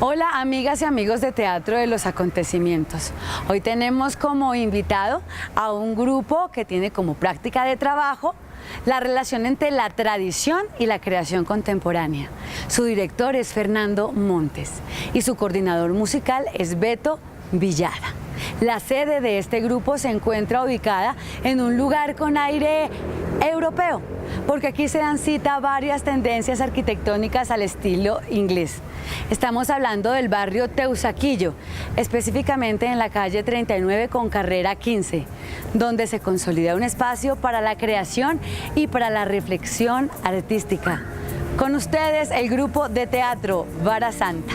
Hola amigas y amigos de Teatro de los Acontecimientos. Hoy tenemos como invitado a un grupo que tiene como práctica de trabajo la relación entre la tradición y la creación contemporánea. Su director es Fernando Montes y su coordinador musical es Beto Villada. La sede de este grupo se encuentra ubicada en un lugar con aire europeo, porque aquí se dan cita varias tendencias arquitectónicas al estilo inglés. Estamos hablando del barrio Teusaquillo, específicamente en la calle 39 con carrera 15, donde se consolida un espacio para la creación y para la reflexión artística. Con ustedes, el grupo de teatro Vara Santa.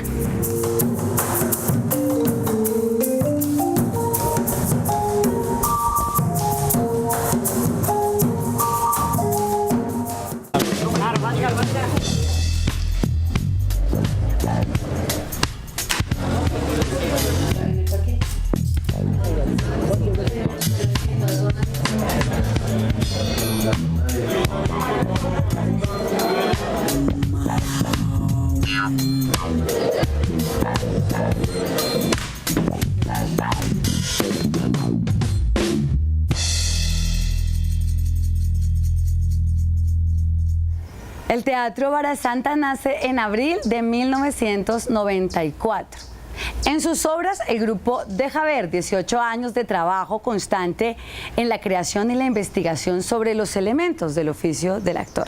El Teatro Vara Santa nace en abril de 1994. En sus obras, el grupo deja ver 18 años de trabajo constante en la creación y la investigación sobre los elementos del oficio del actor.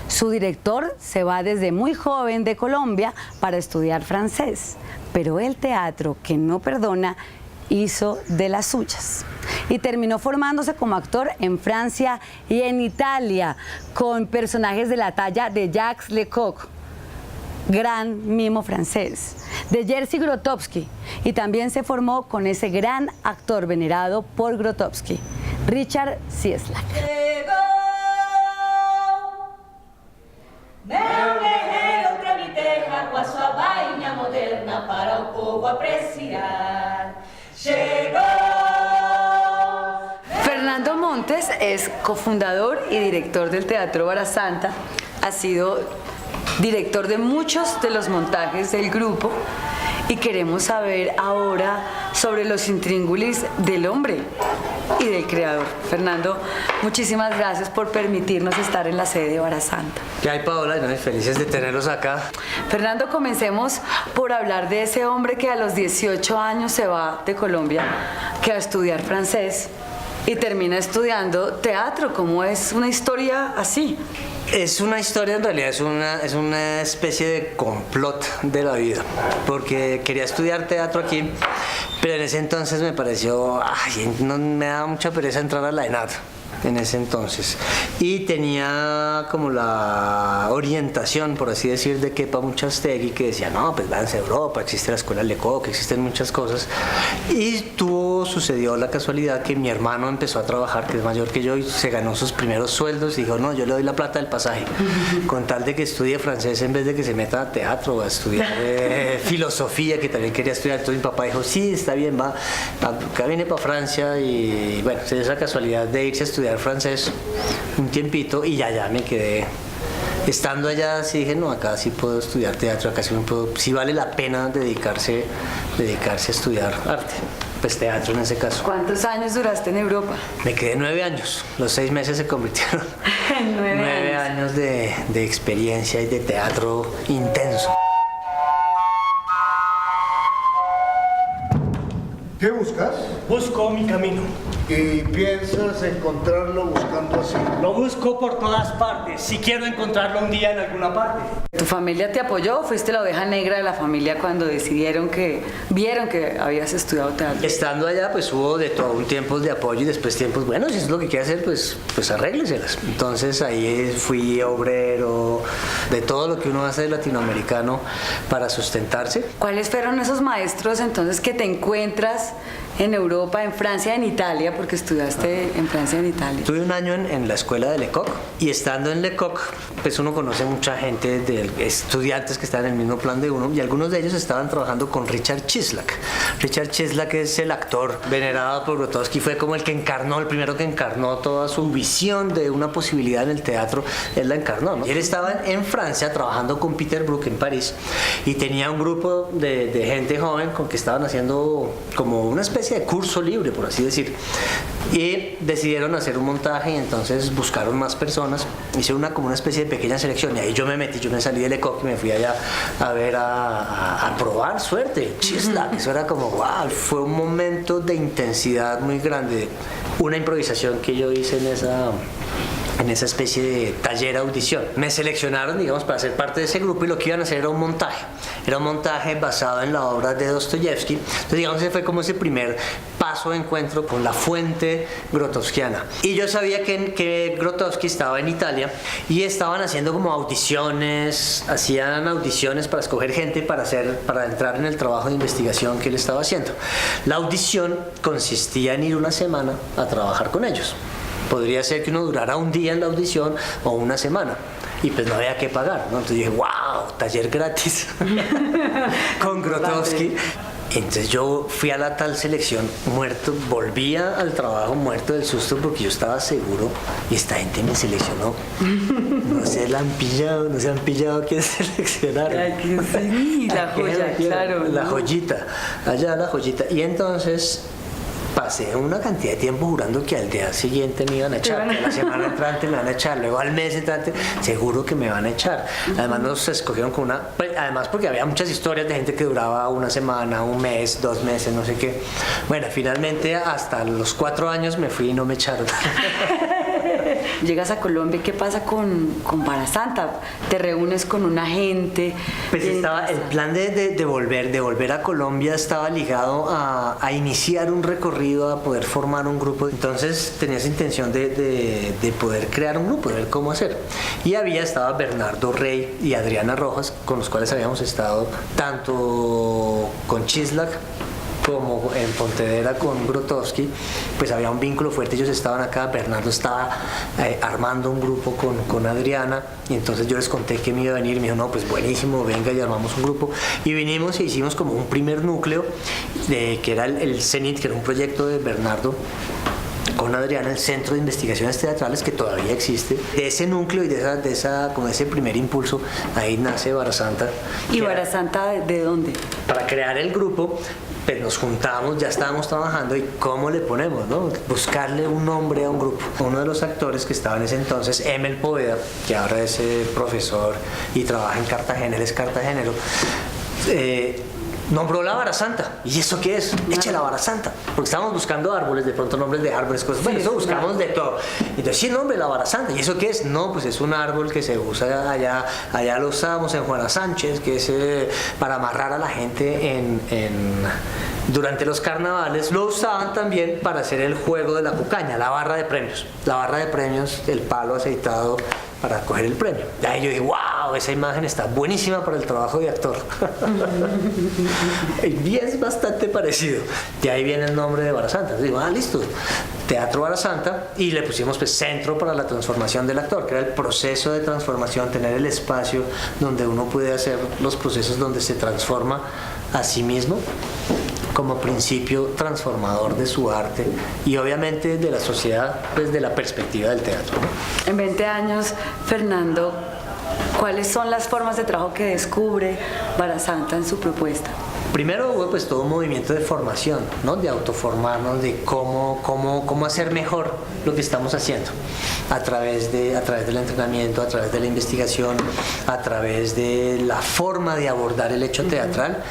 Su director se va desde muy joven de Colombia para estudiar francés, pero el teatro, que no perdona, hizo de las suyas y terminó formándose como actor en Francia y en Italia con personajes de la talla de Jacques Lecoq, gran mimo francés, de Jerzy Grotowski, y también se formó con ese gran actor venerado por Grotowski, Richard Cieslak. Meu guerreiro tramiteja com a sua bainha moderna para o povo apreciar. Chegou. Fernando Montes es cofundador y director del Teatro Vara Santa. Ha sido director de muchos de los montajes del grupo y queremos saber ahora sobre los intríngulis del hombre y del creador. Fernando, muchísimas gracias por permitirnos estar en la sede de Vara Santa. ¿Qué hay, Paola? No, felices de tenerlos acá. Fernando, comencemos por hablar de ese hombre que a los 18 años se va de Colombia, que va a estudiar francés y termina estudiando teatro. ¿Cómo es una historia así? Es una historia, en realidad es una especie de complot de la vida, porque quería estudiar teatro aquí, pero en ese entonces me pareció, no me daba mucha pereza entrar a la ENAD en ese entonces, y tenía como la orientación, por así decir, de Kepa Muchastegui, que decía, no, pues váyanse a Europa, existe la escuela Lecoq, existen muchas cosas, y sucedió la casualidad que mi hermano empezó a trabajar, que es mayor que yo, y se ganó sus primeros sueldos, y dijo, no, yo le doy la plata del pasaje, con tal de que estudie francés en vez de que se meta a teatro o a estudiar filosofía, que también quería estudiar. Entonces mi papá dijo, sí, está bien, acá viene para Francia, y bueno, se dio esa casualidad de irse a estudiar francés un tiempito, y ya me quedé. Estando allá sí dije, no, acá sí puedo estudiar teatro, acá sí vale la pena dedicarse a estudiar arte, pues teatro en ese caso. ¿Cuántos años duraste en Europa? Me quedé 9 años, los 6 meses se convirtieron en 9 años de experiencia y de teatro intenso. ¿Qué buscas? Busco mi camino. ¿Y piensas encontrarlo buscando así? Lo busco por todas partes, si quiero encontrarlo un día en alguna parte. ¿Tu familia te apoyó o fuiste la oveja negra de la familia cuando vieron que habías estudiado teatro? Estando allá, pues hubo de todo, un tiempo de apoyo y después tiempos, bueno, si es lo que quiere hacer, pues arrégleselas. Entonces ahí fui obrero, de todo lo que uno hace de latinoamericano para sustentarse. ¿Cuáles fueron esos maestros entonces que te encuentras en Europa, en Francia, en Italia, porque estudiaste en Francia, en Italia. Tuve un año en la escuela de Lecoq y estando en Lecoq, pues uno conoce mucha gente, de estudiantes que están en el mismo plan de uno y algunos de ellos estaban trabajando con Richard Chislak. Richard Chislak es el actor venerado por Grotowski, fue como el primero que encarnó toda su visión de una posibilidad en el teatro, él la encarnó, ¿no? Y él estaba en Francia trabajando con Peter Brook en París y tenía un grupo de gente joven con que estaban haciendo como una especie de curso libre, por así decir, y decidieron hacer un montaje y entonces buscaron más personas, hicieron como una especie de pequeña selección y ahí yo me salí de Lecoq y me fui allá a ver a probar suerte, Chislak, eso era como wow, fue un momento de intensidad muy grande, una improvisación que yo hice en esa especie de taller audición. Me seleccionaron, digamos, para ser parte de ese grupo y lo que iban a hacer era un montaje basado en la obra de Dostoyevsky. Entonces, digamos, ese fue como ese primer paso de encuentro con la fuente grotowskiana. Y yo sabía que Grotowski estaba en Italia y estaban haciendo como hacían audiciones para escoger gente para entrar en el trabajo de investigación que él estaba haciendo. La audición consistía en ir una semana a trabajar con ellos. Podría ser que uno durara un día en la audición o una semana y pues no había que pagar, ¿no? Entonces dije, wow, taller gratis con Grotowski. Entonces yo fui a la tal selección muerto, volvía al trabajo muerto del susto porque yo estaba seguro y esta gente me seleccionó. No se han pillado quién seleccionaron. Ay, que sí, la joya, claro. La joyita, allá la joyita. Y entonces pasé una cantidad de tiempo jurando que al día siguiente me iban a echar, que la semana entrante me van a echar, luego al mes entrante seguro que me van a echar. Además nos escogieron con además porque había muchas historias de gente que duraba una semana, un mes, 2 meses, no sé qué. Bueno, finalmente hasta los 4 años me fui y no me echaron. Llegas a Colombia, ¿qué pasa con Barasanta? ¿Te reúnes con una gente? Pues estaba, el plan de volver a Colombia estaba ligado a iniciar un recorrido, a poder formar un grupo. Entonces tenía esa intención de poder crear un grupo, de ver cómo hacer. Y estaba Bernardo Rey y Adriana Rojas, con los cuales habíamos estado tanto con Chislak como en Pontedera con Grotowski, pues había un vínculo fuerte, ellos estaban acá, Bernardo estaba armando un grupo con Adriana, y entonces yo les conté que me iba a venir, y me dijo, no, pues buenísimo, venga y armamos un grupo, y vinimos y hicimos como un primer núcleo, que era el CENIT, que era un proyecto de Bernardo, con Adriana, el Centro de Investigaciones Teatrales, que todavía existe. De ese núcleo y de ese primer impulso, ahí nace Barasanta. ¿Y Barasanta de dónde? Para crear el grupo, pues nos juntamos, ya estábamos trabajando y cómo le ponemos, ¿no? Buscarle un nombre a un grupo. Uno de los actores que estaba en ese entonces, Emel Poveda, que ahora es profesor y trabaja en Cartagena, él es cartagenero, nombró la Barasanta. ¿Y eso qué es? Eche la Barasanta. Porque estábamos buscando árboles, de pronto nombres de árboles, cosas. Bueno, eso buscamos de todo. Entonces, sí, nombre la Barasanta. ¿Y eso qué es? No, pues es un árbol que se usa allá lo usábamos en Juana Sánchez, que es para amarrar a la gente durante los carnavales. Lo usaban también para hacer el juego de la cucaña, la barra de premios. La barra de premios, el palo aceitado para coger el premio. Y ahí yo dije, wow, esa imagen está buenísima para el trabajo de actor. Y es bastante parecido. De ahí viene el nombre de Barasanta. Entonces digo, listo, Teatro Barasanta, y le pusimos pues Centro para la Transformación del Actor, que era el proceso de transformación, tener el espacio donde uno puede hacer los procesos donde se transforma a sí mismo como principio transformador de su arte y obviamente de la sociedad desde la perspectiva del teatro, ¿no? En 20 años, Fernando, ¿cuáles son las formas de trabajo que descubre Barasanta en su propuesta? Primero hubo pues todo un movimiento de formación, ¿no? De autoformarnos, de cómo hacer mejor lo que estamos haciendo a través del entrenamiento, a través de la investigación, a través de la forma de abordar el hecho teatral.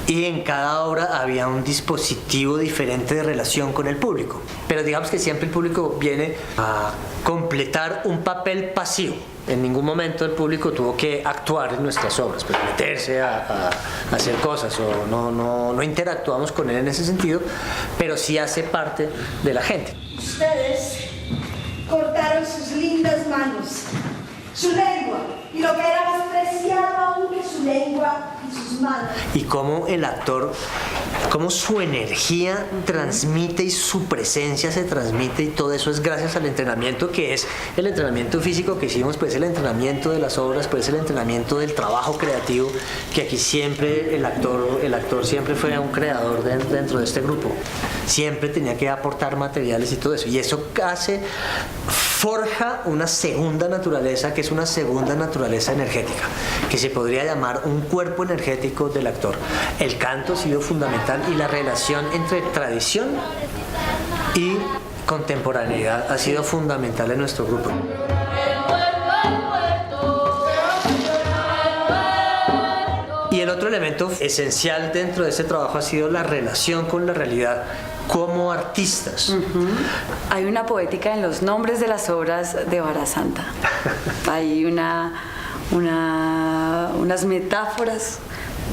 Y en cada obra había un dispositivo diferente de relación con el público. Pero digamos que siempre el público viene a completar un papel pasivo. En ningún momento el público tuvo que actuar en nuestras obras, pues meterse a hacer cosas, o no interactuamos con él en ese sentido, pero sí hace parte de la gente. Ustedes cortaron sus lindas manos, su lengua, y lo que era más preciado aún que su lengua y sus manos. Y cómo el actor, cómo su energía transmite y su presencia se transmite, y todo eso es gracias al entrenamiento, que es el entrenamiento físico que hicimos, pues el entrenamiento de las obras, pues el entrenamiento del trabajo creativo, que aquí siempre el actor siempre fue un creador dentro de este grupo, siempre tenía que aportar materiales y todo eso, y eso forja una segunda naturaleza, que es una segunda naturaleza energética, que se podría llamar un cuerpo energético del actor. El canto ha sido fundamental, y la relación entre tradición y contemporaneidad ha sido fundamental en nuestro grupo. Y el otro elemento esencial dentro de este trabajo ha sido la relación con la realidad como artistas. Hay una poética en los nombres de las obras de Barasanta. Hay unas metáforas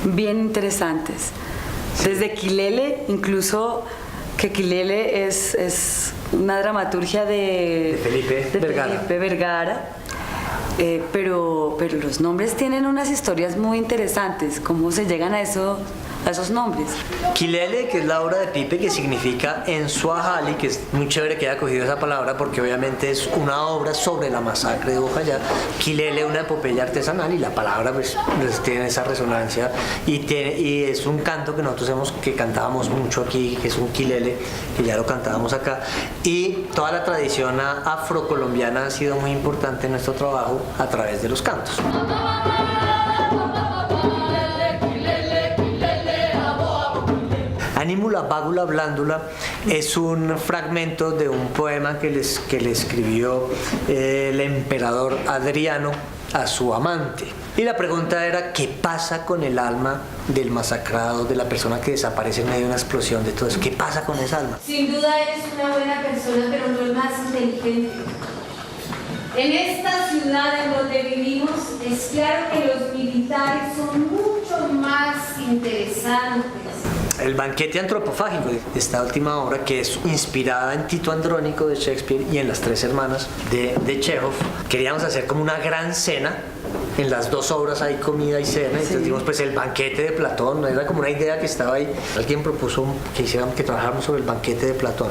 bien interesantes. Desde Quilele, incluso que Quilele es una dramaturgia de Felipe Vergara. Pero los nombres tienen unas historias muy interesantes. ¿Cómo se llegan a esos nombres? Quilele, que es la obra de Pipe, que significa en Swahili, que es muy chévere que haya cogido esa palabra porque obviamente es una obra sobre la masacre de Bojayá. Quilele, una epopeya artesanal, y la palabra pues tiene esa resonancia, y es un canto que nosotros que cantábamos mucho aquí, que es un quilele, que ya lo cantábamos acá, y toda la tradición afrocolombiana ha sido muy importante en nuestro trabajo a través de los cantos. Anímula Bágula Blándula es un fragmento de un poema que le escribió el emperador Adriano a su amante. Y la pregunta era: ¿qué pasa con el alma del masacrado, de la persona que desaparece en medio de una explosión, de todo eso? ¿Qué pasa con esa alma? Sin duda eres una buena persona, pero no el más inteligente. En esta ciudad en donde vivimos, es claro que los militares son mucho más interesantes. El banquete antropofágico, esta última obra, que es inspirada en Tito Andrónico de Shakespeare y en Las Tres Hermanas de Chekhov, queríamos hacer como una gran cena. En las dos obras hay comida y cena, entonces dijimos pues el banquete de Platón, era como una idea que estaba ahí. Alguien propuso que trabajáramos sobre el banquete de Platón,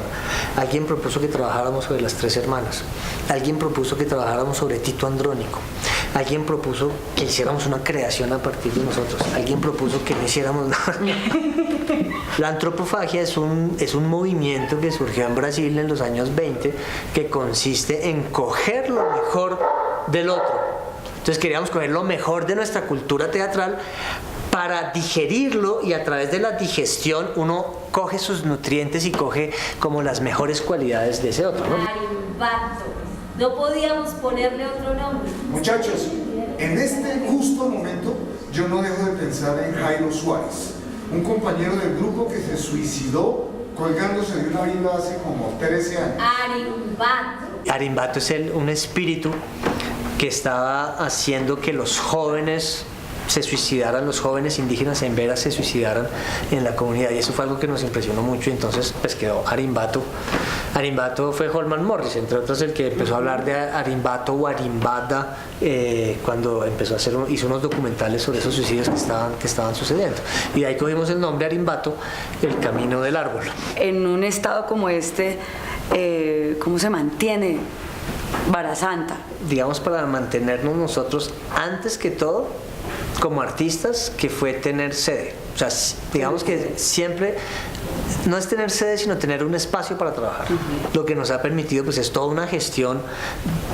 alguien propuso que trabajáramos sobre Las Tres Hermanas, alguien propuso que trabajáramos sobre Tito Andrónico, alguien propuso que hiciéramos una creación a partir de nosotros, alguien propuso que no hiciéramos nada. La antropofagia es un movimiento que surgió en Brasil en los años 20, que consiste en coger lo mejor del otro. Entonces queríamos coger lo mejor de nuestra cultura teatral para digerirlo, y a través de la digestión uno coge sus nutrientes y coge como las mejores cualidades de ese otro, ¿no? Arimbato. No podíamos ponerle otro nombre. Muchachos, en este justo momento yo no dejo de pensar en Jairo Suárez, un compañero del grupo que se suicidó colgándose de una viga hace como 13 años. Arimbato. Arimbato es un espíritu que estaba haciendo que los jóvenes se suicidaran, los jóvenes indígenas en veras se suicidaran en la comunidad, y eso fue algo que nos impresionó mucho, y entonces pues quedó Arimbato. Arimbato fue Holman Morris, entre otros, el que empezó a hablar de Arimbato o Arimbada cuando empezó a hizo unos documentales sobre esos suicidios que estaban sucediendo, y de ahí cogimos el nombre Arimbato, el camino del árbol. En un estado como este, ¿cómo se mantiene Barasanta? Digamos, para mantenernos nosotros, antes que todo, como artistas, que fue tener sede. O sea, digamos que siempre no es tener sede, sino tener un espacio para trabajar. Lo que nos ha permitido pues es toda una gestión,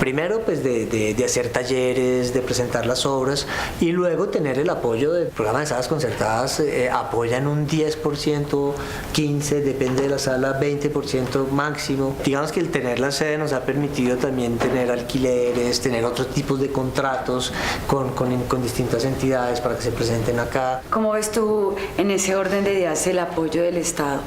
primero pues de hacer talleres, de presentar las obras, y luego tener el apoyo del programa de salas concertadas. Apoyan un 10%, 15%, depende de la sala, 20% máximo. Digamos que el tener la sede nos ha permitido también tener alquileres, tener otros tipos de contratos con distintas entidades para que se presenten acá. ¿Cómo ves tú en ese orden de ideas el apoyo del Estado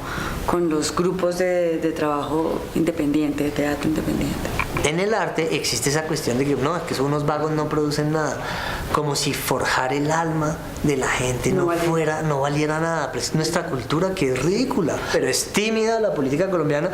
con los grupos de trabajo independiente, de teatro independiente? En el arte existe esa cuestión de que no, es que son unos vagos, no producen nada, como si forjar el alma de la gente no valiera nada. Pues nuestra cultura, que es ridícula, pero es tímida la política colombiana,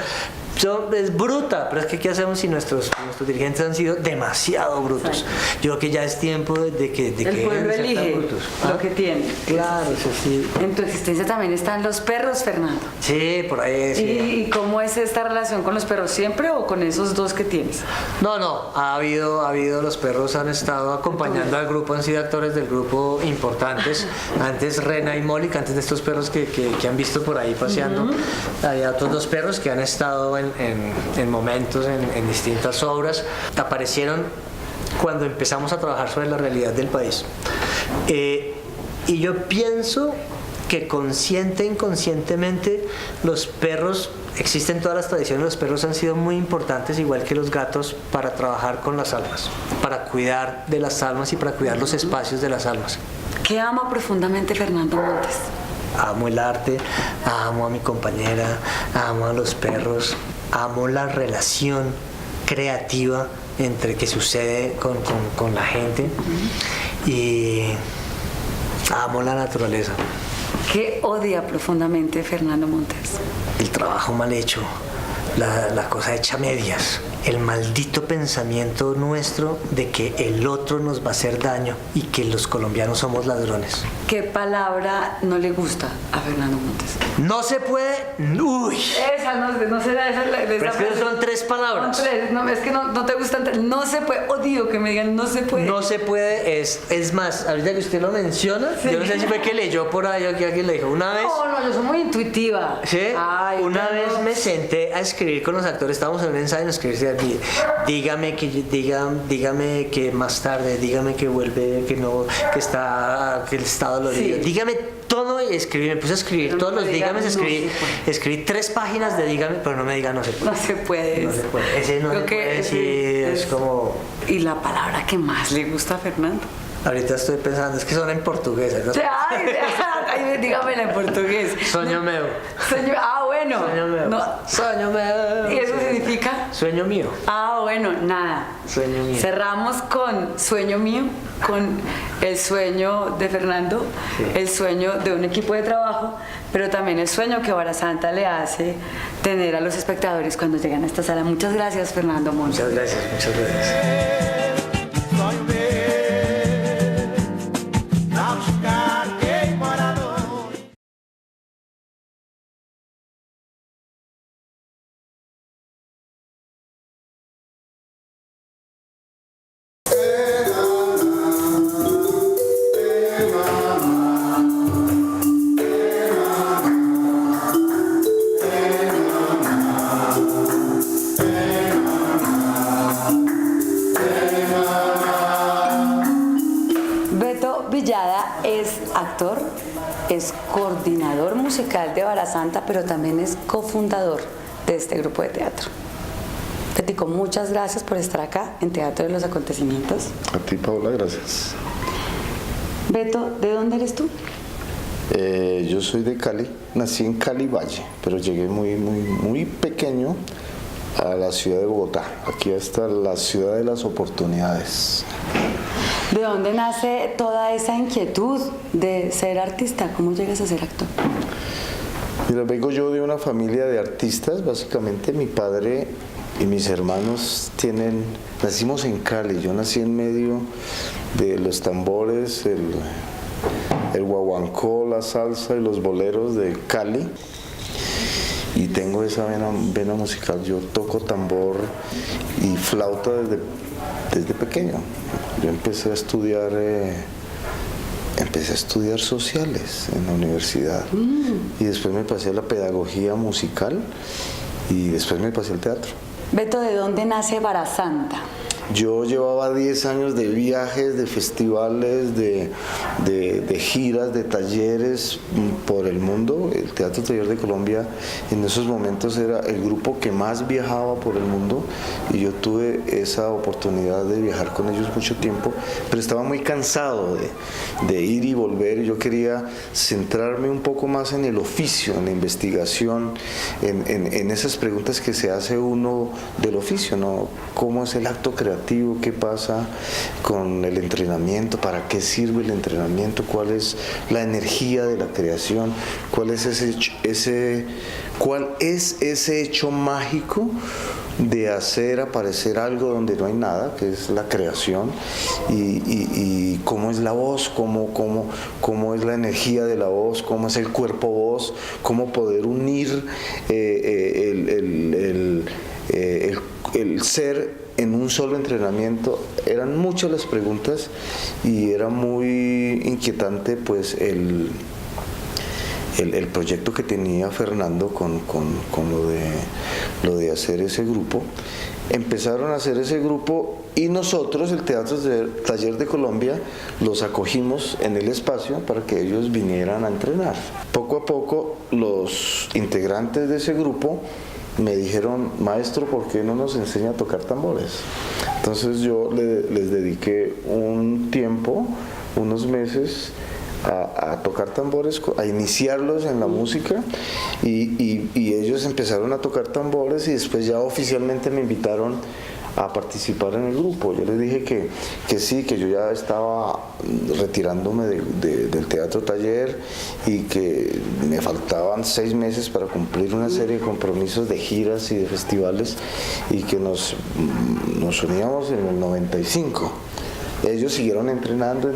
es bruta, pero es que ¿qué hacemos si nuestros dirigentes han sido demasiado brutos? Sí. Yo creo que ya es tiempo de que El dejen pueblo de ser tan elige brutos. lo que tiene. Claro, eso sí. En tu existencia también están los perros, Fernando. Sí, por ahí sí. ¿Y cómo es esta relación con los perros? ¿Siempre o con esos dos que tienes? No, ha habido, los perros han estado acompañando al grupo, han sido actores del grupo importantes. Antes Rena y Mónica, antes de estos perros que han visto por ahí paseando, había otros dos perros que han estado en momentos, en distintas obras. Aparecieron cuando empezamos a trabajar sobre la realidad del país. Y yo pienso que consciente e inconscientemente los perros, existen todas las tradiciones, los perros han sido muy importantes, igual que los gatos, para trabajar con las almas, para cuidar de las almas y para cuidar los espacios de las almas. ¿Qué ama profundamente Fernando Montes? Amo el arte, amo a mi compañera, amo a los perros, amo la relación creativa entre que sucede con la gente y amo la naturaleza. ¿Qué odia profundamente Fernando Montes? El trabajo mal hecho, la cosa hecha a medias, el maldito pensamiento nuestro de que el otro nos va a hacer daño y que los colombianos somos ladrones. ¿Qué palabra no le gusta a Fernando Montes? No se puede. Uy. Esa no será esa. Pero es que son tres palabras. Son tres, no, es que no te gustan tres. No se puede, odio que me digan no se puede. No se puede, es más, ahorita que usted lo menciona, Sí. yo no sé si fue que leyó por ahí o que alguien le dijo una vez. No, yo soy muy intuitiva. ¿Sí? Ay, Una pero- vez me senté a escribir con los actores, estábamos en un ensayo y nos escribían, dígame que más tarde, dígame que vuelve, que no, que está dolorido, Sí. dígame todo y escribí, me puse a escribir Pero todos no los me diga, dígames, no escribí 3 páginas de dígame, pero no me diga no se puede. No se puede. No se puede. Ese no Creo se que puede ese decir, es como... Y la palabra que más le gusta a Fernando. Ahorita estoy pensando, es que son en portugués, ¿no? Ay, dígamela en portugués. Sueño meu. Bueno. Sueño meu. No. Sueño meu. ¿Y eso significa? Sueño mío. Bueno, nada. Sueño mío. Cerramos con sueño mío, con el sueño de Fernando, Sí. el sueño de un equipo de trabajo, pero también el sueño que Barasanta le hace tener a los espectadores cuando llegan a esta sala. Muchas gracias, Fernando Montes. Muchas gracias, muchas gracias. Beto Villada es actor, es coordinador musical de Barasanta, pero también es cofundador de este grupo de teatro. Betico, muchas gracias por estar acá en Teatro de los Acontecimientos. A ti, Paola, gracias. Beto, ¿de dónde eres tú? Yo soy de Cali, nací en Cali Valle, pero llegué muy pequeño a la ciudad de Bogotá. Aquí está la ciudad de las oportunidades. ¿De dónde nace toda esa inquietud de ser artista? ¿Cómo llegas a ser actor? Mira, vengo yo de una familia de artistas, básicamente mi padre y mis hermanos nacimos en Cali, yo nací en medio de los tambores, el guaguancó, la salsa y los boleros de Cali. Y tengo esa vena musical, yo toco tambor y flauta desde pequeño. Yo empecé a estudiar sociales en la universidad y después me pasé a la pedagogía musical y después me pasé al teatro. Beto, ¿de dónde nace Barasanta? Yo llevaba 10 años de viajes, de festivales, de giras, de talleres por el mundo. El Teatro Taller de Colombia en esos momentos era el grupo que más viajaba por el mundo y yo tuve esa oportunidad de viajar con ellos mucho tiempo, pero estaba muy cansado de ir y volver y yo quería centrarme un poco más en el oficio, en la investigación, en esas preguntas que se hace uno del oficio, ¿no? ¿Cómo es el acto creativo creativo, qué pasa con el entrenamiento, para qué sirve el entrenamiento, cuál es la energía de la creación, cuál es ese hecho mágico de hacer aparecer algo donde no hay nada, que es la creación, y cómo es la voz, cómo es la energía de la voz, cómo es el cuerpo voz, cómo poder unir el ser en un solo entrenamiento. Eran muchas las preguntas y era muy inquietante pues el proyecto que tenía Fernando con lo de hacer ese grupo. Empezaron a hacer ese grupo y nosotros, el Teatro Taller de Colombia, los acogimos en el espacio para que ellos vinieran a entrenar. Poco a poco los integrantes de ese grupo me dijeron: maestro, ¿por qué no nos enseña a tocar tambores? Entonces yo les dediqué un tiempo, unos meses, a tocar tambores, a iniciarlos en la música, y ellos empezaron a tocar tambores y después ya oficialmente me invitaron a participar en el grupo. Yo les dije que sí, que yo ya estaba retirándome del Teatro Taller y que me faltaban 6 meses para cumplir una serie de compromisos de giras y de festivales, y que nos uníamos en el 95. Ellos siguieron entrenando.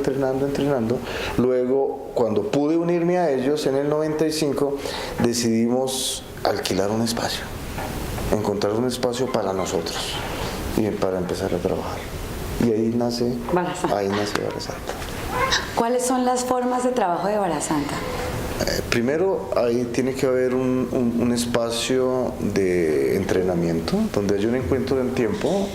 Luego, cuando pude unirme a ellos en el 95, decidimos alquilar un espacio, encontrar un espacio para nosotros y para empezar a trabajar. Y ahí nace Barasanta. ¿Cuáles son las formas de trabajo de Barasanta? Primero, ahí tiene que haber un espacio de entrenamiento donde haya un encuentro en tiempo.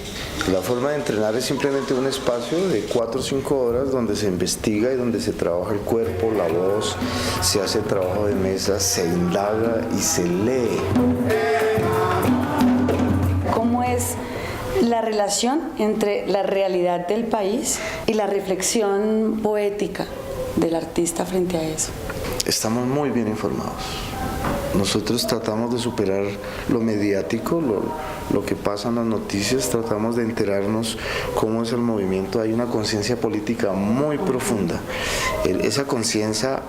La forma de entrenar es simplemente un espacio de 4 o 5 horas donde se investiga y donde se trabaja el cuerpo, la voz, se hace trabajo de mesa, se indaga y se lee. ¿Cómo es la relación entre la realidad del país y la reflexión poética del artista frente a eso? Estamos muy bien informados. Nosotros tratamos de superar lo mediático, lo que pasa en las noticias, tratamos de enterarnos cómo es el movimiento. Hay una conciencia política muy profunda. Esa conciencia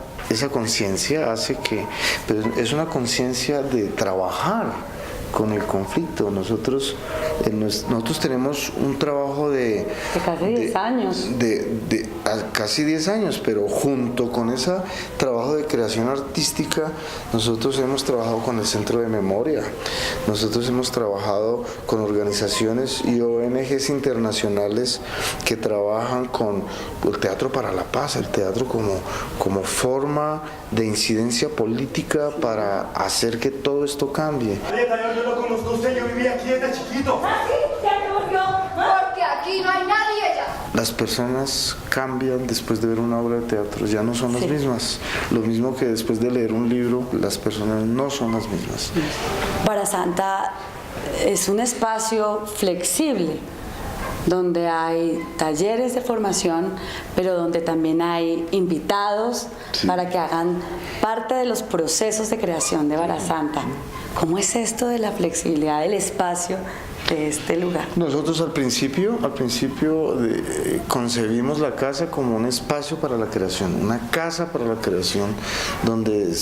hace que, pero es una conciencia de trabajar con el conflicto. Nosotros tenemos un trabajo de casi 10 años. Casi 10 años, pero junto con ese trabajo de creación artística, nosotros hemos trabajado con el Centro de Memoria, nosotros hemos trabajado con organizaciones y ONGs internacionales que trabajan con el Teatro para la Paz, el teatro como forma de incidencia política para hacer que todo esto cambie. Yo lo conozco a usted, yo vivía aquí desde chiquito. ¿Ah, sí? ¿Ya te volvió? Porque aquí no hay nadie ya. Las personas cambian después de ver una obra de teatro, ya no son las mismas. Lo mismo que después de leer un libro, las personas no son las mismas. Barasanta es un espacio flexible, donde hay talleres de formación, pero donde también hay invitados para que hagan parte de los procesos de creación de Barasanta. ¿Cómo es esto de la flexibilidad del espacio de este lugar? Nosotros al principio concebimos la casa como un espacio para la creación, una casa para la creación, donde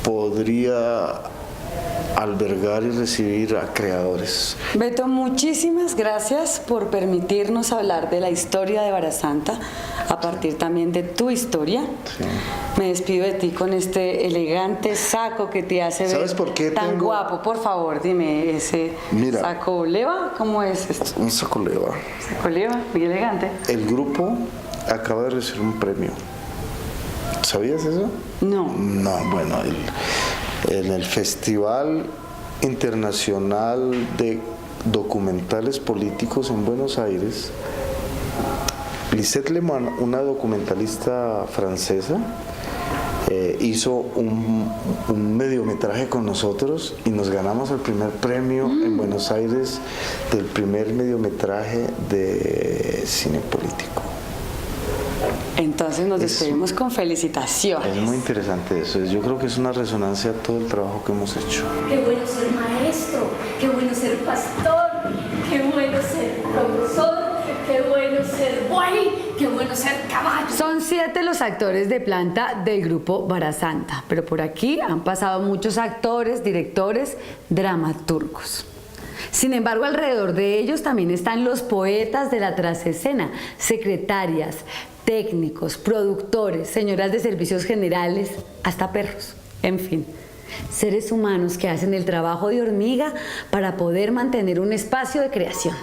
podría albergar y recibir a creadores. Beto, muchísimas gracias por permitirnos hablar de la historia de Barasanta a partir también de tu historia. Sí. Me despido de ti con este elegante saco que te hace ver por qué tan guapo. Por favor, dime, ese saco leva, ¿cómo es esto? Un saco leva. Saco leva, muy elegante. El grupo acaba de recibir un premio. ¿Sabías eso? No. No, bueno, en el Festival Internacional de Documentales Políticos en Buenos Aires, Lisette Leman, una documentalista francesa, hizo un mediometraje con nosotros y nos ganamos el primer premio en Buenos Aires del primer mediometraje de cine político. Entonces nos despedimos con felicitaciones. Es muy interesante eso. Yo creo que es una resonancia a todo el trabajo que hemos hecho. Qué bueno ser maestro, qué bueno ser pastor, qué bueno ser profesor. quiero ser caballo. Son 7 los actores de planta del grupo Barasanta, pero por aquí han pasado muchos actores, directores, dramaturgos. Sin embargo, alrededor de ellos también están los poetas de la trasescena, secretarias, técnicos, productores, señoras de servicios generales, hasta perros, en fin. Seres humanos que hacen el trabajo de hormiga para poder mantener un espacio de creación.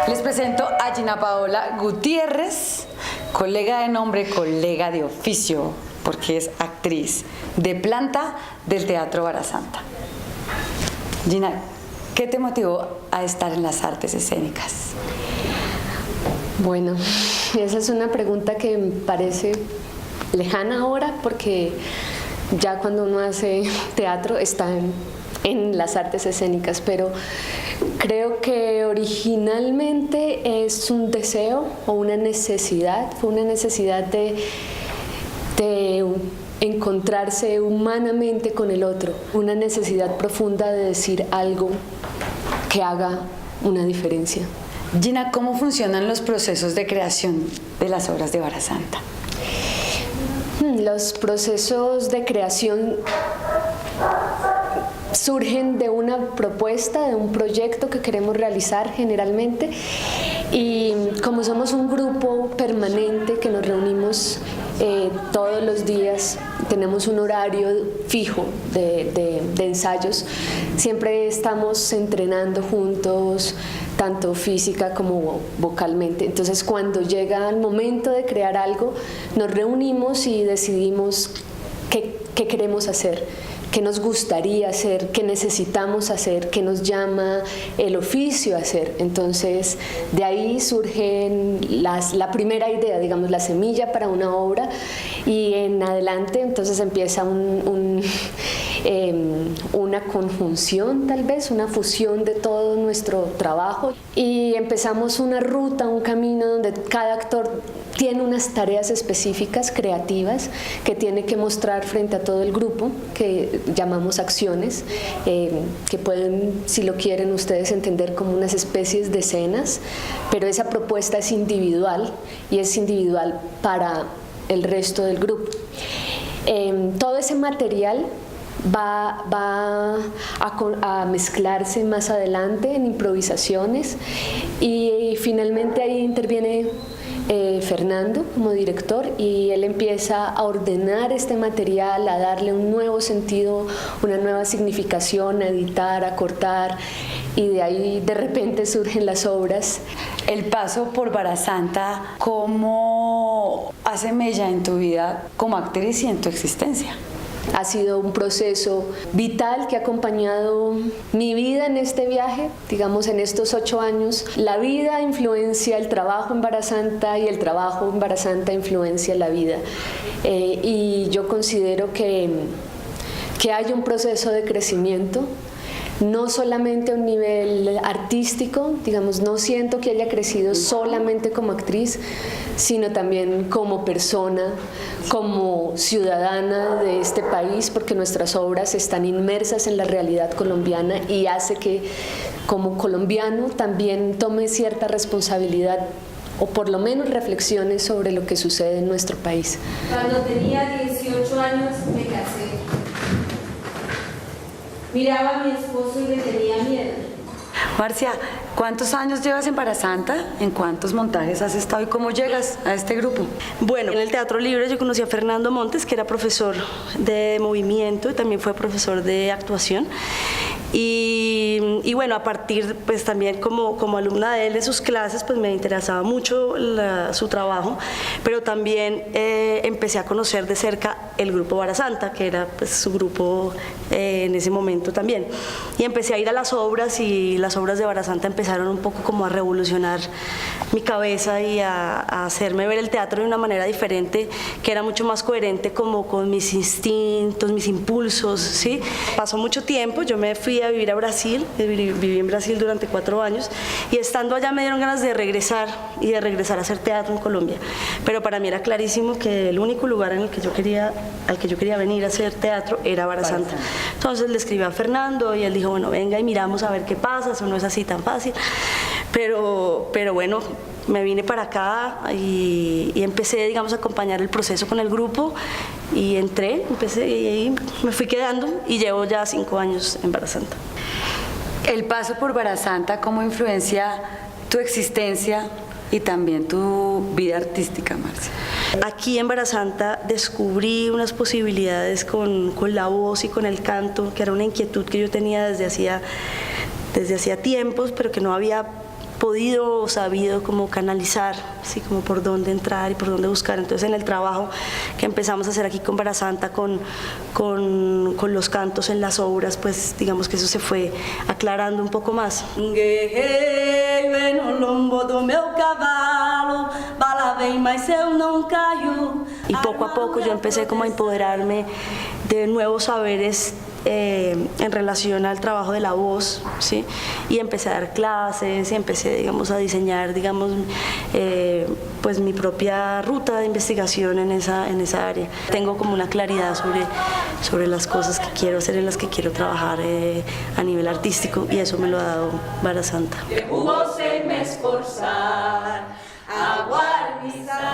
Les presento a Gina Paola Gutiérrez, colega de nombre, colega de oficio, porque es actriz de planta del Teatro Barasanta. Gina, ¿qué te motivó a estar en las artes escénicas? Bueno, esa es una pregunta que me parece lejana ahora, porque ya cuando uno hace teatro está en las artes escénicas, pero creo que originalmente es un deseo o una necesidad, fue una necesidad de encontrarse humanamente con el otro, una necesidad profunda de decir algo que haga una diferencia. Gina, ¿cómo funcionan los procesos de creación de las obras de Barasanta? Los procesos de creación surgen de una propuesta, de un proyecto que queremos realizar generalmente, y como somos un grupo permanente que nos reunimos todos los días, tenemos un horario fijo de ensayos, siempre estamos entrenando juntos, tanto física como vocalmente. Entonces, cuando llega el momento de crear algo, nos reunimos y decidimos qué queremos hacer, qué nos gustaría hacer, qué necesitamos hacer, qué nos llama el oficio a hacer. Entonces, de ahí surge la primera idea, digamos, la semilla para una obra, y en adelante entonces empieza una conjunción, tal vez, una fusión de todo nuestro trabajo, y empezamos una ruta, un camino donde cada actor tiene unas tareas específicas, creativas, que tiene que mostrar frente a todo el grupo, que llamamos acciones, que pueden, si lo quieren ustedes, entender como unas especies de escenas, pero esa propuesta es individual, y es individual para el resto del grupo. Todo ese material va a mezclarse más adelante en improvisaciones, y finalmente ahí interviene Fernando como director, y él empieza a ordenar este material, a darle un nuevo sentido, una nueva significación, a editar, a cortar, y de ahí de repente surgen las obras. El paso por Barasanta, ¿cómo hace mella en tu vida como actriz y en tu existencia? Ha sido un proceso vital que ha acompañado mi vida en este viaje, digamos, en estos 8 años. La vida influencia el trabajo en Barasanta, y el trabajo en Barasanta influencia la vida. Y yo considero que hay un proceso de crecimiento, no solamente a un nivel artístico, digamos, no siento que haya crecido solamente como actriz, sino también como persona, como ciudadana de este país, porque nuestras obras están inmersas en la realidad colombiana, y hace que como colombiano también tome cierta responsabilidad, o por lo menos reflexiones sobre lo que sucede en nuestro país. Cuando tenía 18 años me casé. Miraba a mi esposo y le tenía miedo. Marcia, ¿cuántos años llevas en Barasanta? ¿En cuántos montajes has estado y cómo llegas a este grupo? Bueno, en el Teatro Libre yo conocí a Fernando Montes, que era profesor de movimiento y también fue profesor de actuación. Y bueno, a partir, pues también como alumna de él, de sus clases, pues me interesaba mucho su trabajo, pero también empecé a conocer de cerca el grupo Barasanta, que era pues su grupo en ese momento también. Y empecé a ir a las obras, y las obras de Barasanta empezaron un poco como a revolucionar mi cabeza y a hacerme ver el teatro de una manera diferente, que era mucho más coherente como con mis instintos, mis impulsos, ¿sí? Pasó mucho tiempo, yo me fui a vivir a Brasil, viví en Brasil durante 4 años, y estando allá me dieron ganas de regresar a hacer teatro en Colombia, pero para mí era clarísimo que el único lugar al que yo quería venir a hacer teatro era Barasanta. Entonces le escribí a Fernando y él dijo, bueno, venga y miramos a ver qué pasa, eso no es así tan fácil. pero bueno, me vine para acá y empecé, digamos, a acompañar el proceso con el grupo y empecé y ahí me fui quedando y llevo ya 5 años en Barasanta. El paso por Barasanta, ¿cómo influencia tu existencia y también tu vida artística, Marcia? Aquí en Barasanta descubrí unas posibilidades con la voz y con el canto, que era una inquietud que yo tenía desde hacía tiempos, pero que no había podido o sabido como canalizar, así como por dónde entrar y por dónde buscar. Entonces en el trabajo que empezamos a hacer aquí con Barasanta, con los cantos en las obras, pues digamos que eso se fue aclarando un poco más. Y poco a poco yo empecé como a empoderarme de nuevos saberes en relación al trabajo de la voz, ¿sí? Y empecé a dar clases y empecé, digamos, a diseñar, digamos, pues mi propia ruta de investigación en esa área. Tengo como una claridad sobre las cosas que quiero hacer, en las que quiero trabajar a nivel artístico, y eso me lo ha dado Barasanta.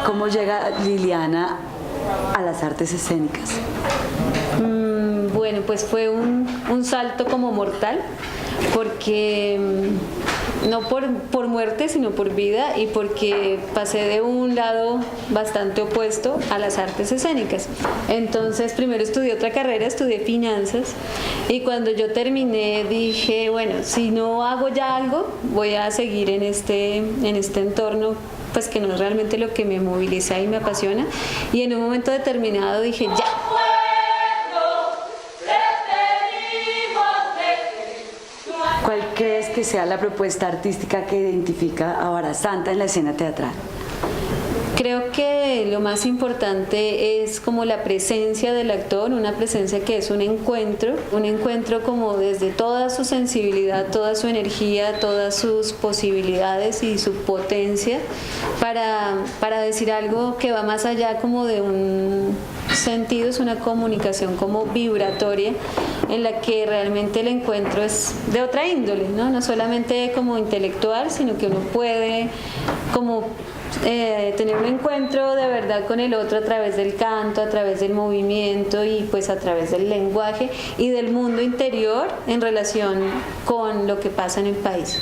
¿Cómo llega Liliana a las artes escénicas? Bueno, pues fue un salto como mortal, porque no por muerte, sino por vida, y porque pasé de un lado bastante opuesto a las artes escénicas. Entonces primero estudié otra carrera, estudié finanzas, y cuando yo terminé dije, bueno, si no hago ya algo, voy a seguir en este entorno, pues que no es realmente lo que me moviliza y me apasiona, y en un momento determinado dije, ya. ¿Cuál crees que sea la propuesta artística que identifica a Barasanta en la escena teatral? Creo que lo más importante es como la presencia del actor, una presencia que es un encuentro como desde toda su sensibilidad, toda su energía, todas sus posibilidades y su potencia para decir algo que va más allá como de un sentido, es una comunicación como vibratoria en la que realmente el encuentro es de otra índole, ¿no? No solamente como intelectual, sino que uno puede como tener un encuentro de verdad con el otro a través del canto, a través del movimiento y pues a través del lenguaje y del mundo interior en relación con lo que pasa en el país.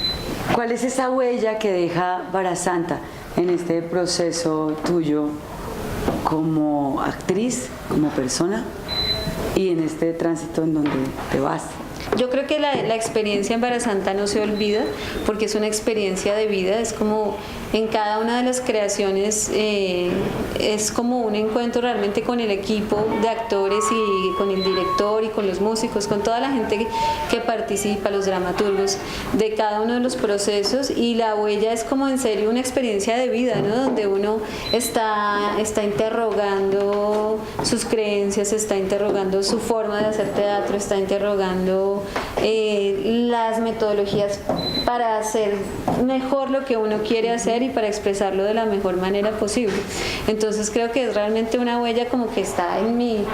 ¿Cuál es esa huella que deja Barasanta en este proceso tuyo como actriz, como persona y en este tránsito en donde te vas? Yo creo que la experiencia en Barasanta no se olvida porque es una experiencia de vida, es como en cada una de las creaciones es como un encuentro realmente con el equipo de actores y con el director y con los músicos, con toda la gente que participa, los dramaturgos de cada uno de los procesos, y la huella es como en serio una experiencia de vida, ¿no? Donde uno está interrogando sus creencias, está interrogando su forma de hacer teatro, está interrogando las metodologías para hacer mejor lo que uno quiere hacer y para expresarlo de la mejor manera posible. Entonces creo que es realmente una huella como que está en mi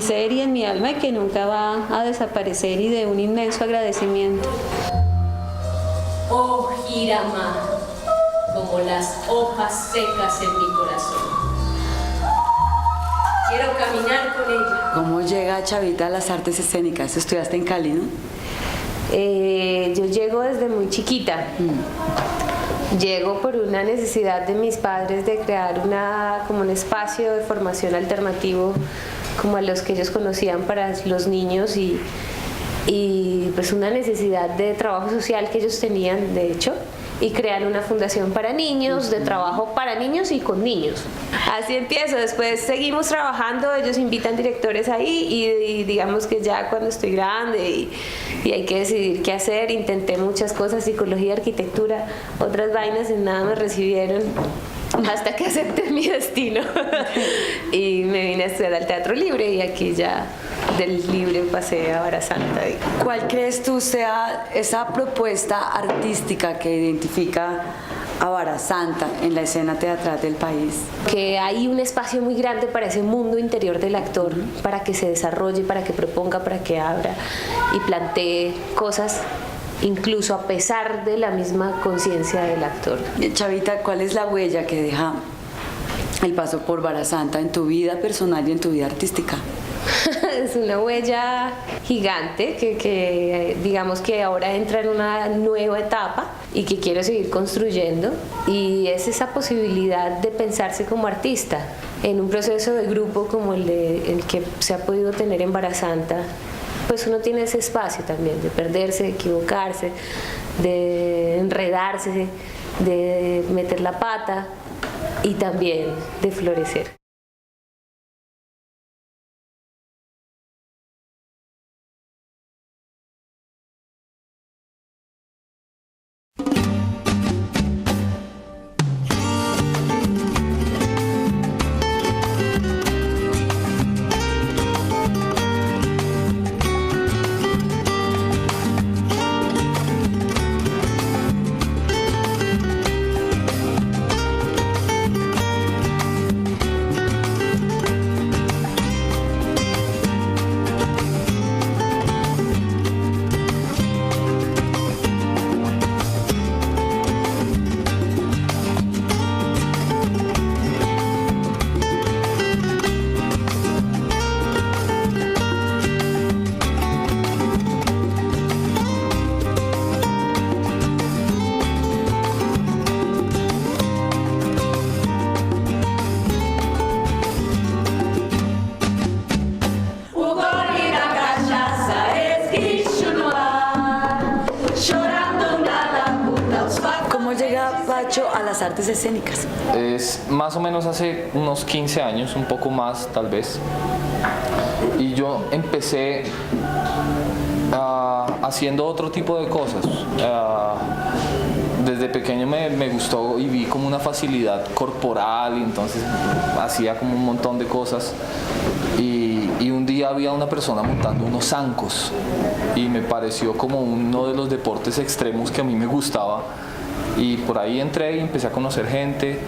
ser y en mi alma y que nunca va a desaparecer, y de un inmenso agradecimiento. Oh, Hirama, como las hojas secas en mi corazón. Quiero caminar con ella. ¿Cómo llega Chavita a las artes escénicas? Estudiaste en Cali, ¿no? Yo llego desde muy chiquita. Llego por una necesidad de mis padres de crear como un espacio de formación alternativo como a los que ellos conocían para los niños, y pues una necesidad de trabajo social que ellos tenían, de hecho, y crean una fundación para niños, de trabajo para niños y con niños. Así empiezo. Después seguimos trabajando, ellos invitan directores ahí y digamos que ya cuando estoy grande y hay que decidir qué hacer, intenté muchas cosas, psicología, arquitectura, otras vainas, y nada me recibieron hasta que acepté mi destino y me vine a estudiar al Teatro Libre, y aquí ya del Libre pasé a Barasanta. ¿Cuál crees tú sea esa propuesta artística que identifica a Barasanta en la escena teatral del país? Que hay un espacio muy grande para ese mundo interior del actor, para que se desarrolle, para que proponga, para que abra y plantee cosas incluso a pesar de la misma conciencia del actor. Chavita, ¿cuál es la huella que deja el paso por Barasanta en tu vida personal y en tu vida artística? Es una huella gigante que digamos que ahora entra en una nueva etapa y que quiero seguir construyendo, y es esa posibilidad de pensarse como artista en un proceso de grupo como el que se ha podido tener en Barasanta. Pues uno tiene ese espacio también de perderse, de equivocarse, de enredarse, de meter la pata y también de florecer. A las artes escénicas? Es más o menos hace unos 15 años, un poco más tal vez. Y yo empecé haciendo otro tipo de cosas. Desde pequeño me gustó y vi como una facilidad corporal, y entonces hacía como un montón de cosas. Y un día había una persona montando unos zancos y me pareció como uno de los deportes extremos que a mí me gustaba. Y por ahí entré y empecé a conocer gente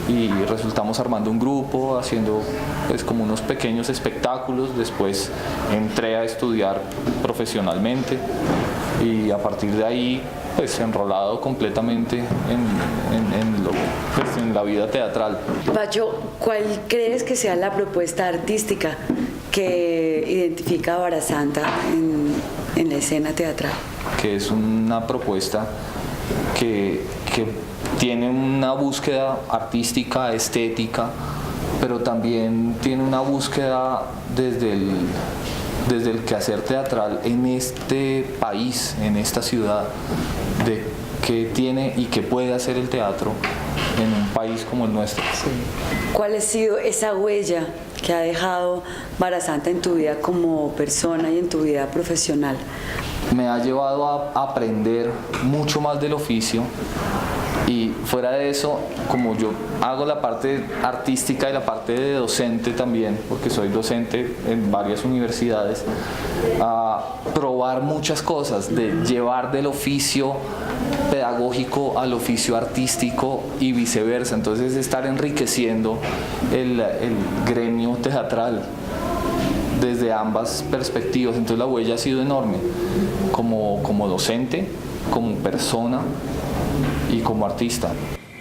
y resultamos armando un grupo, haciendo pues como unos pequeños espectáculos. Después entré a estudiar profesionalmente y a partir de ahí pues enrolado completamente en la vida teatral. Pacho, ¿cuál crees que sea la propuesta artística que identifica a Barasanta en la escena teatral? Que es una propuesta que tiene una búsqueda artística, estética, pero también tiene una búsqueda desde el quehacer teatral en este país, en esta ciudad, de qué tiene y qué puede hacer el teatro en un país como el nuestro. Sí. ¿Cuál ha sido esa huella que ha dejado Barasanta en tu vida como persona y en tu vida profesional? Me ha llevado a aprender mucho más del oficio, y fuera de eso, como yo hago la parte artística y la parte de docente también, porque soy docente en varias universidades, a probar muchas cosas, de llevar del oficio pedagógico al oficio artístico y viceversa. Entonces estar enriqueciendo el gremio teatral desde ambas perspectivas. Entonces la huella ha sido enorme como docente, como persona y como artista.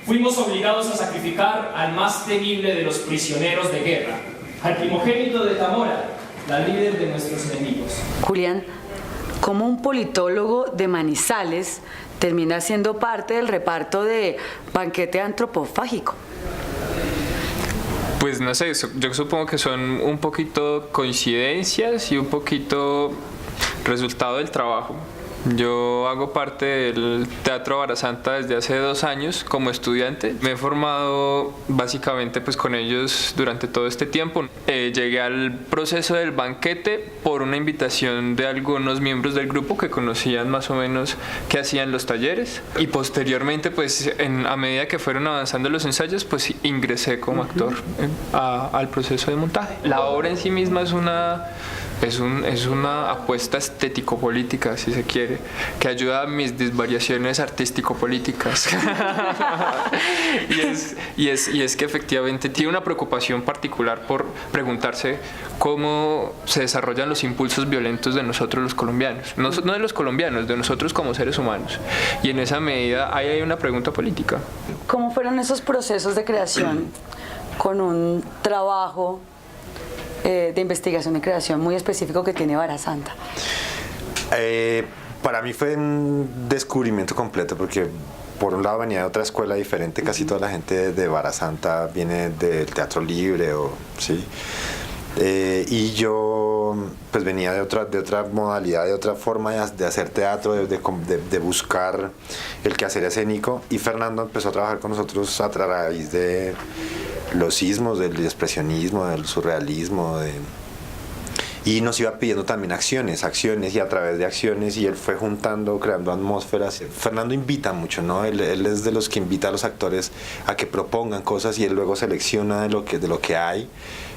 Fuimos obligados a sacrificar al más temible de los prisioneros de guerra, al primogénito de Tamora, la líder de nuestros enemigos. Julián, ¿cómo un politólogo de Manizales termina siendo parte del reparto de Banquete Antropofágico? Pues no sé, yo supongo que son un poquito coincidencias y un poquito resultado del trabajo. Yo hago parte del Teatro Barasanta desde hace 2 años como estudiante. Me he formado básicamente pues con ellos durante todo este tiempo. Llegué al proceso del banquete por una invitación de algunos miembros del grupo que conocían más o menos qué hacían los talleres, y posteriormente pues a medida que fueron avanzando los ensayos pues ingresé como actor al proceso de montaje. La obra en sí misma es una es una apuesta estético-política, si se quiere, que ayuda a mis desvariaciones artístico-políticas. y es que efectivamente tiene una preocupación particular por preguntarse cómo se desarrollan los impulsos violentos de nosotros los colombianos, no de los colombianos, de nosotros como seres humanos. Y en esa medida ahí hay una pregunta política. ¿Cómo fueron esos procesos de creación con un trabajo de investigación y creación muy específico que tiene Barasanta? Para mí fue un descubrimiento completo porque por un lado venía de otra escuela diferente, casi toda la gente de Barasanta viene del teatro libre, ¿sí? Y yo pues venía de otra modalidad, de otra forma de hacer teatro, de buscar el quehacer escénico, y Fernando empezó a trabajar con nosotros a raíz de los sismos, del expresionismo, del surrealismo, y nos iba pidiendo también acciones, y a través de acciones, y él fue juntando, creando atmósferas. Fernando invita mucho, ¿no? Él es de los que invita a los actores a que propongan cosas y él luego selecciona de lo que hay,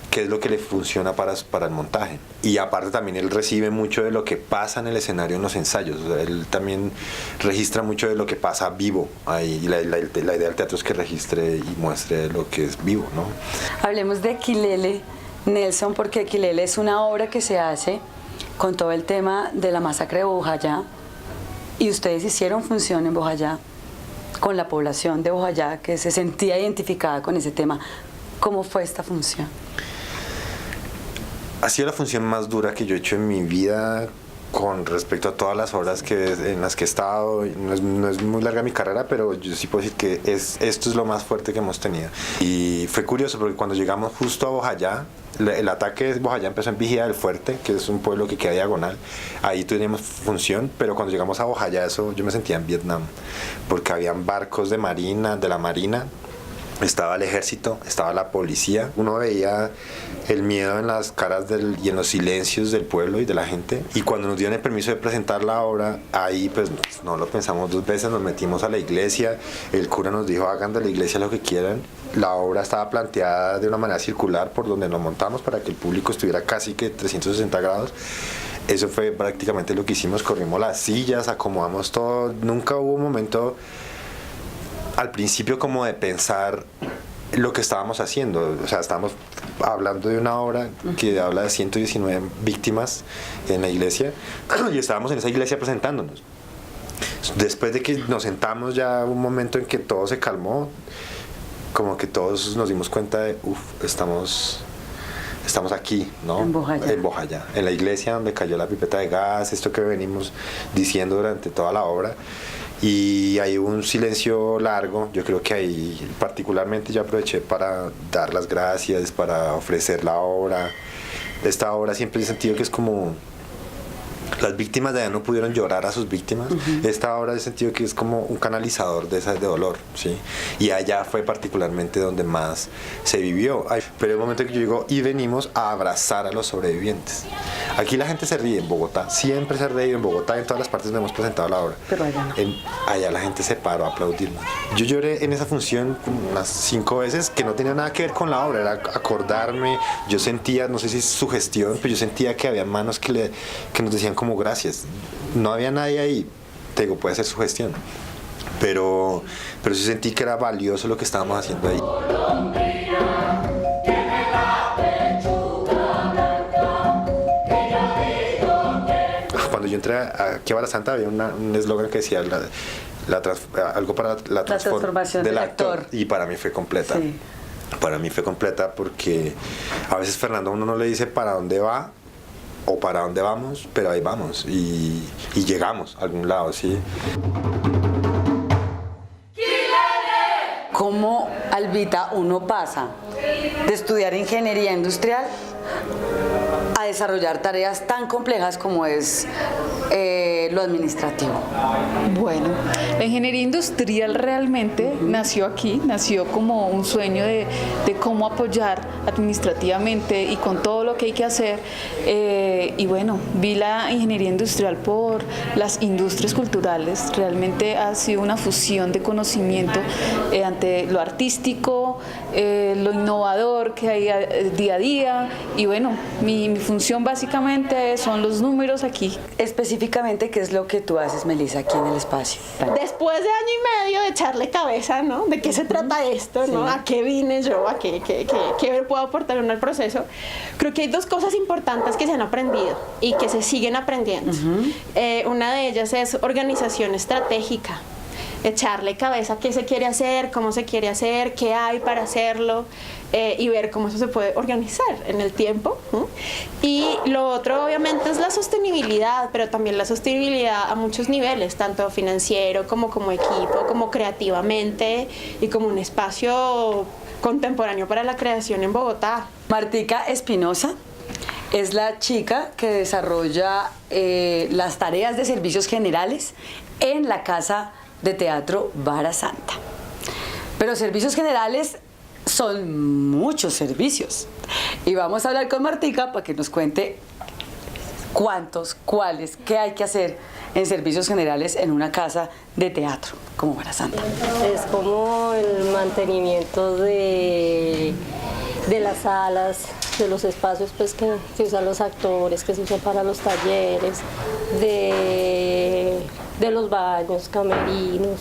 qué es lo que le funciona para el montaje. Y aparte también él recibe mucho de lo que pasa en el escenario en los ensayos. O sea, él también registra mucho de lo que pasa vivo ahí, y la idea del teatro es que registre y muestre lo que es vivo, ¿no? Hablemos de Quilele, Nelson, porque Quilele es una obra que se hace con todo el tema de la masacre de Bojayá, y ustedes hicieron función en Bojayá con la población de Bojayá que se sentía identificada con ese tema. ¿Cómo fue esta función? Ha sido la función más dura que yo he hecho en mi vida con respecto a todas las obras en las que he estado. No es muy larga mi carrera, pero yo sí puedo decir que esto es lo más fuerte que hemos tenido. Y fue curioso porque cuando llegamos justo a Bojayá, el ataque de Bojayá empezó en Vigía del Fuerte, que es un pueblo que queda diagonal. Ahí tuvimos función, pero cuando llegamos a Bojayá, yo me sentía en Vietnam, porque habían barcos de la marina, estaba el ejército, estaba la policía. Uno veía el miedo en las caras y en los silencios del pueblo y de la gente. Y cuando nos dieron el permiso de presentar la obra, ahí pues no lo pensamos dos veces, nos metimos a la iglesia. El cura nos dijo, hagan de la iglesia lo que quieran. La obra estaba planteada de una manera circular por donde nos montamos para que el público estuviera casi que 360 grados. Eso fue prácticamente lo que hicimos. Corrimos las sillas, acomodamos todo. Nunca hubo un momento al principio como de pensar lo que estábamos haciendo. O sea, estábamos hablando de una obra que habla de 119 víctimas en la iglesia, y estábamos en esa iglesia presentándonos. Después de que nos sentamos, ya un momento en que todo se calmó, como que todos nos dimos cuenta de estamos aquí, ¿no? En Bojayá, en la iglesia donde cayó la pipeta de gas, esto que venimos diciendo durante toda la obra. Y hay un silencio largo. Yo creo que ahí particularmente yo aproveché para dar las gracias, para ofrecer la obra. Esta obra siempre he sentido que es como las víctimas de allá no pudieron llorar a sus víctimas. Esta obra he sentido que es como un canalizador de dolor, ¿sí? Y allá fue particularmente donde más se vivió. Pero el momento que yo digo, y venimos a abrazar a los sobrevivientes. Aquí la gente se ríe en Bogotá, siempre se ríe en Bogotá, en todas las partes donde hemos presentado la obra. Pero allá no. Allá la gente se paró a aplaudirnos. Yo lloré en esa función unas 5 veces, que no tenía nada que ver con la obra, era acordarme. Yo sentía, no sé si es sugestión, pero yo sentía que había manos que nos decían como gracias. No había nadie ahí, te digo, puede ser sugestión, pero sí sentí que era valioso lo que estábamos haciendo ahí. Cuando yo entré aquí a Barasanta había un eslogan que decía algo para la transformación del actor, y para mí fue completa. Sí. Para mí fue completa porque a veces Fernando a uno no le dice para dónde va o para dónde vamos, pero ahí vamos y llegamos a algún lado, ¿sí? ¿Cómo, Albita, uno pasa de estudiar ingeniería industrial a desarrollar tareas tan complejas como es lo administrativo? Bueno, la ingeniería industrial realmente nació aquí, nació como un sueño de cómo apoyar administrativamente y con todo lo que hay que hacer, y bueno, vi la ingeniería industrial por las industrias culturales. Realmente ha sido una fusión de conocimiento ante lo artístico, lo innovador que hay día a día, y bueno, mi función básicamente son los números aquí. Específicamente, ¿qué es lo que tú haces, Melissa, aquí en el espacio? Después de año y medio de echarle cabeza, ¿no? ¿De qué se trata esto, no? ¿A qué vine yo? ¿A qué puedo aportar uno al proceso? Creo que hay dos cosas importantes que se han aprendido y que se siguen aprendiendo. Una de ellas es organización estratégica. Echarle cabeza a qué se quiere hacer, cómo se quiere hacer, qué hay para hacerlo y ver cómo eso se puede organizar en el tiempo. Y lo otro obviamente es la sostenibilidad, pero también la sostenibilidad a muchos niveles, tanto financiero como equipo, como creativamente y como un espacio contemporáneo para la creación en Bogotá. Martica Espinosa es la chica que desarrolla las tareas de servicios generales en la Casa de Teatro Barasanta. Pero servicios generales son muchos servicios. Y vamos a hablar con Martica para que nos cuente cuántos, cuáles, qué hay que hacer en servicios generales en una casa de teatro como Barasanta. Es como el mantenimiento de las salas, de los espacios pues, que usan los actores, que se usan para los talleres, de los baños, camerinos,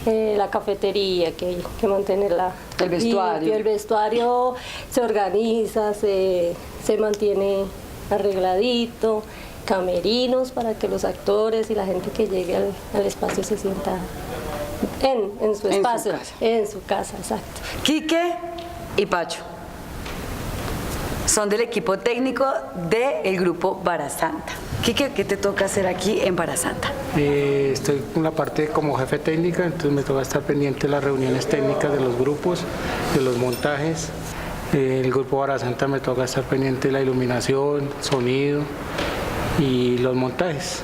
la cafetería que mantiene el vestuario. Y el vestuario se organiza, se mantiene arregladito, camerinos para que los actores y la gente que llegue al espacio se sienta en su espacio, en su casa, exacto. Quique y Pacho son del equipo técnico del grupo Barasanta. Quique, ¿qué te toca hacer aquí en Barasanta? Estoy en la parte como jefe técnica, entonces me toca estar pendiente de las reuniones técnicas de los grupos, de los montajes. El grupo Barasanta me toca estar pendiente de la iluminación, sonido y los montajes.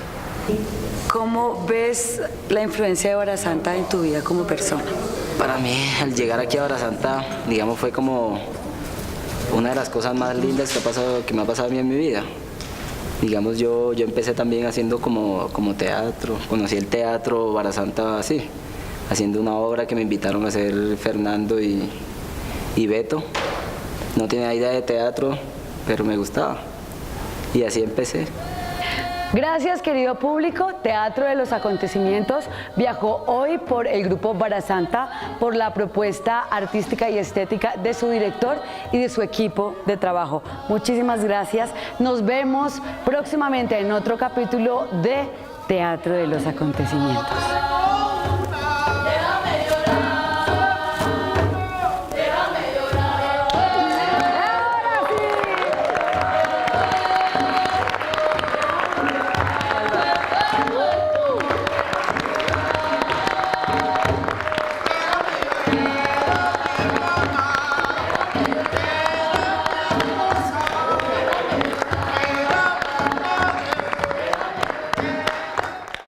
¿Cómo ves la influencia de Barasanta en tu vida como persona? Para mí, al llegar aquí a Barasanta, digamos, fue como una de las cosas más lindas que me ha pasado a mí en mi vida. Digamos, yo empecé también haciendo como teatro, conocí el teatro Barasanta así, haciendo una obra que me invitaron a hacer Fernando y Beto. No tenía idea de teatro, pero me gustaba y así empecé. Gracias, querido público. Teatro de los Acontecimientos viajó hoy por el grupo Barasanta, por la propuesta artística y estética de su director y de su equipo de trabajo. Muchísimas gracias. Nos vemos próximamente en otro capítulo de Teatro de los Acontecimientos.